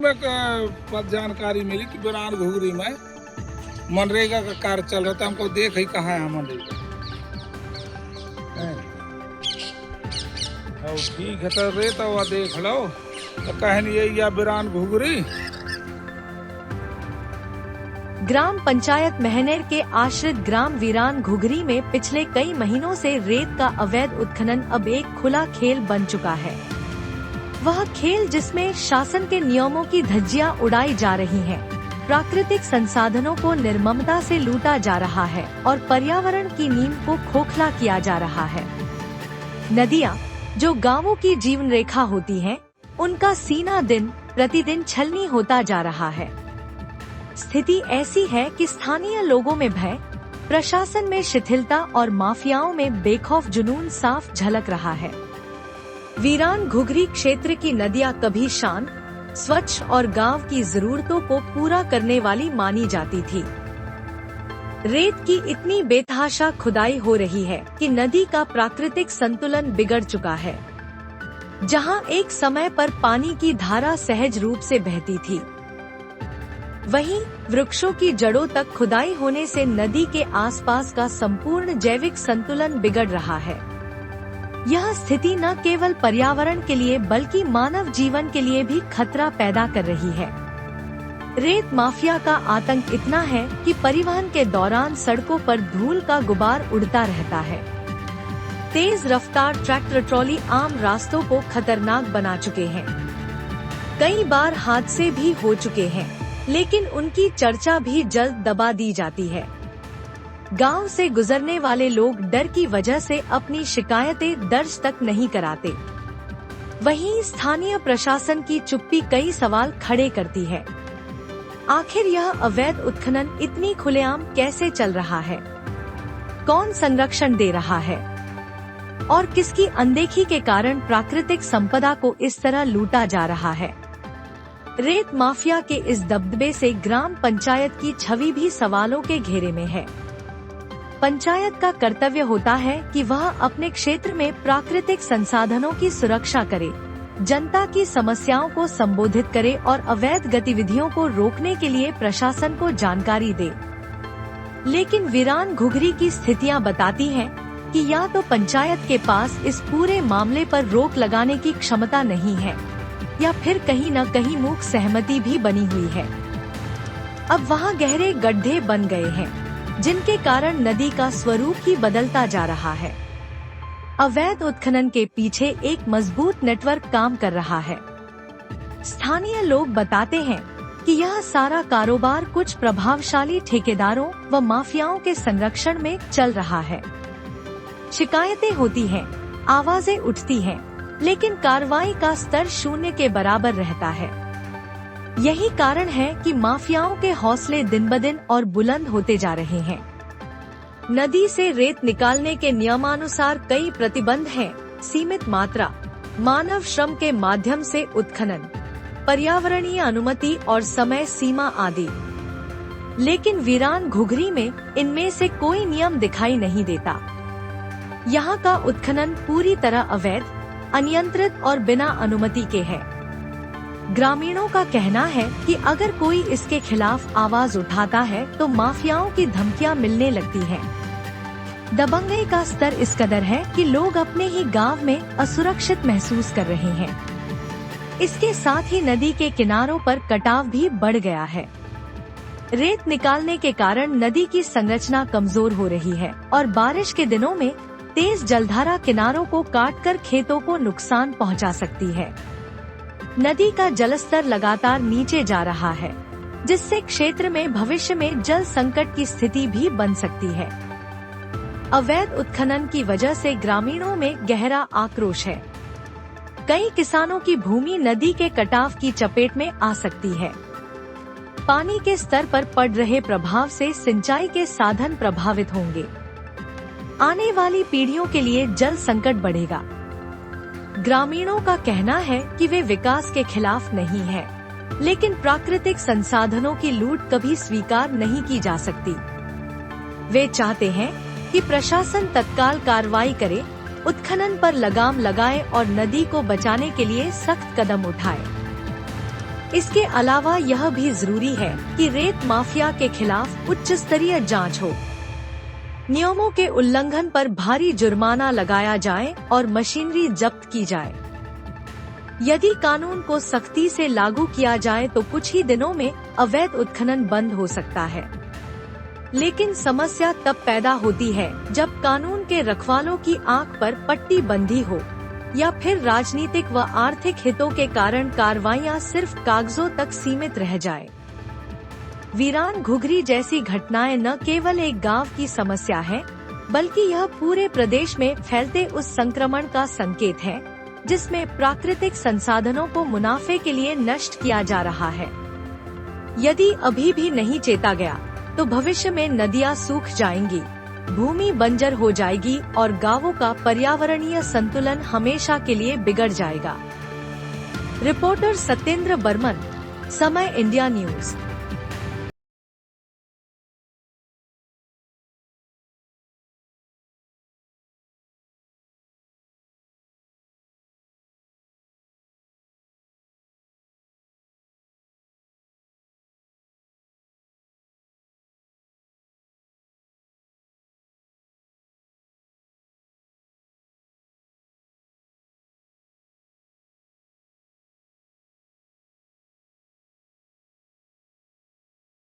पर जानकारी मिली कि बिरान घुघरी में मनरेगा का कार्य चल रहा था। हमको देख ही कहाँ है मनरेगा। ठीक है तो रेता हुआ देख लो तो कहनी यही या बिरान घुघरी। ग्राम पंचायत महनेर के आश्रित ग्राम वीरान घुघरी में पिछले कई महीनों से रेत का अवैध उत्खनन अब एक खुला खेल बन चुका है। वह खेल जिसमें शासन के नियमों की धज्जियां उड़ाई जा रही हैं, प्राकृतिक संसाधनों को निर्ममता से लूटा जा रहा है और पर्यावरण की नींव को खोखला किया जा रहा है। नदियां, जो गांवों की जीवन रेखा होती हैं, उनका सीना दिन प्रतिदिन छलनी होता जा रहा है। स्थिति ऐसी है कि स्थानीय लोगों में भय, प्रशासन में शिथिलता और माफियाओं में बेखौफ जुनून साफ झलक रहा है। वीरान घुघरी क्षेत्र की नदियां कभी शांत, स्वच्छ और गांव की जरूरतों को पूरा करने वाली मानी जाती थी। रेत की इतनी बेतहाशा खुदाई हो रही है कि नदी का प्राकृतिक संतुलन बिगड़ चुका है। जहां एक समय पर पानी की धारा सहज रूप से बहती थी, वहीं वृक्षों की जड़ों तक खुदाई होने से नदी के आसपास का संपूर्ण जैविक संतुलन बिगड़ रहा है। यह स्थिति न केवल पर्यावरण के लिए बल्कि मानव जीवन के लिए भी खतरा पैदा कर रही है। रेत माफिया का आतंक इतना है कि परिवहन के दौरान सड़कों पर धूल का गुबार उड़ता रहता है। तेज रफ्तार ट्रैक्टर ट्रॉली आम रास्तों को खतरनाक बना चुके हैं। कई बार हादसे भी हो चुके हैं, लेकिन उनकी चर्चा भी जल्द दबा दी जाती है। गांव से गुजरने वाले लोग डर की वजह से अपनी शिकायतें दर्ज तक नहीं कराते। वहीं स्थानीय प्रशासन की चुप्पी कई सवाल खड़े करती है। आखिर यह अवैध उत्खनन इतनी खुलेआम कैसे चल रहा है? कौन संरक्षण दे रहा है? और किसकी अनदेखी के कारण प्राकृतिक संपदा को इस तरह लूटा जा रहा है? रेत माफिया के इस दबदबे से ग्राम पंचायत की छवि भी सवालों के घेरे में है। पंचायत का कर्तव्य होता है कि वह अपने क्षेत्र में प्राकृतिक संसाधनों की सुरक्षा करे, जनता की समस्याओं को संबोधित करे और अवैध गतिविधियों को रोकने के लिए प्रशासन को जानकारी दे। लेकिन वीरान घुघरी की स्थितियां बताती हैं कि या तो पंचायत के पास इस पूरे मामले पर रोक लगाने की क्षमता नहीं है, या फिर कहीं न कहीं मूक सहमति भी बनी हुई है। अब वहाँ गहरे गड्ढे बन गए हैं, जिनके कारण नदी का स्वरूप ही बदलता जा रहा है। अवैध उत्खनन के पीछे एक मजबूत नेटवर्क काम कर रहा है। स्थानीय लोग बताते हैं कि यह सारा कारोबार कुछ प्रभावशाली ठेकेदारों व माफियाओं के संरक्षण में चल रहा है। शिकायतें होती हैं, आवाजें उठती हैं, लेकिन कार्रवाई का स्तर शून्य के बराबर रहता है। यही कारण है कि माफियाओं के हौसले दिन ब दिन और बुलंद होते जा रहे हैं। नदी से रेत निकालने के नियमानुसार कई प्रतिबंध हैं: सीमित मात्रा, मानव श्रम के माध्यम से उत्खनन, पर्यावरणीय अनुमति और समय सीमा आदि। लेकिन वीरान घुघरी में इनमें से कोई नियम दिखाई नहीं देता। यहाँ का उत्खनन पूरी तरह अवैध, अनियंत्रित और बिना अनुमति के है। ग्रामीणों का कहना है कि अगर कोई इसके खिलाफ आवाज उठाता है तो माफियाओं की धमकियां मिलने लगती हैं। दबंगई का स्तर इस कदर है कि लोग अपने ही गांव में असुरक्षित महसूस कर रहे हैं। इसके साथ ही नदी के किनारों पर कटाव भी बढ़ गया है। रेत निकालने के कारण नदी की संरचना कमजोर हो रही है और बारिश के दिनों में तेज जलधारा किनारों को काटकर खेतों को नुकसान पहुंचा सकती है। नदी का जलस्तर लगातार नीचे जा रहा है, जिससे क्षेत्र में भविष्य में जल संकट की स्थिति भी बन सकती है। अवैध उत्खनन की वजह से ग्रामीणों में गहरा आक्रोश है। कई किसानों की भूमि नदी के कटाव की चपेट में आ सकती है। पानी के स्तर पर पड़ रहे प्रभाव से सिंचाई के साधन प्रभावित होंगे। आने वाली पीढ़ियों के लिए जल संकट बढ़ेगा। ग्रामीणों का कहना है कि वे विकास के खिलाफ नहीं हैं, लेकिन प्राकृतिक संसाधनों की लूट कभी स्वीकार नहीं की जा सकती। वे चाहते हैं कि प्रशासन तत्काल कार्रवाई करे, उत्खनन पर लगाम लगाए और नदी को बचाने के लिए सख्त कदम उठाए। इसके अलावा यह भी जरूरी है कि रेत माफिया के खिलाफ उच्च स्तरीय जांच हो, नियमों के उल्लंघन पर भारी जुर्माना लगाया जाए और मशीनरी जब्त की जाए। यदि कानून को सख्ती से लागू किया जाए तो कुछ ही दिनों में अवैध उत्खनन बंद हो सकता है। लेकिन समस्या तब पैदा होती है जब कानून के रखवालों की आंख पर पट्टी बंदी हो या फिर राजनीतिक व आर्थिक हितों के कारण कार्रवाइयां सिर्फ कागजों तक सीमित रह जाए। वीरान घुघरी जैसी घटनाएं न केवल एक गांव की समस्या है, बल्कि यह पूरे प्रदेश में फैलते उस संक्रमण का संकेत है जिसमें प्राकृतिक संसाधनों को मुनाफे के लिए नष्ट किया जा रहा है। यदि अभी भी नहीं चेता गया तो भविष्य में नदियां सूख जाएंगी, भूमि बंजर हो जाएगी और गांवों का पर्यावरणीय संतुलन हमेशा के लिए बिगड़ जाएगा। रिपोर्टर सत्येंद्र बर्मन, समय इंडिया न्यूज।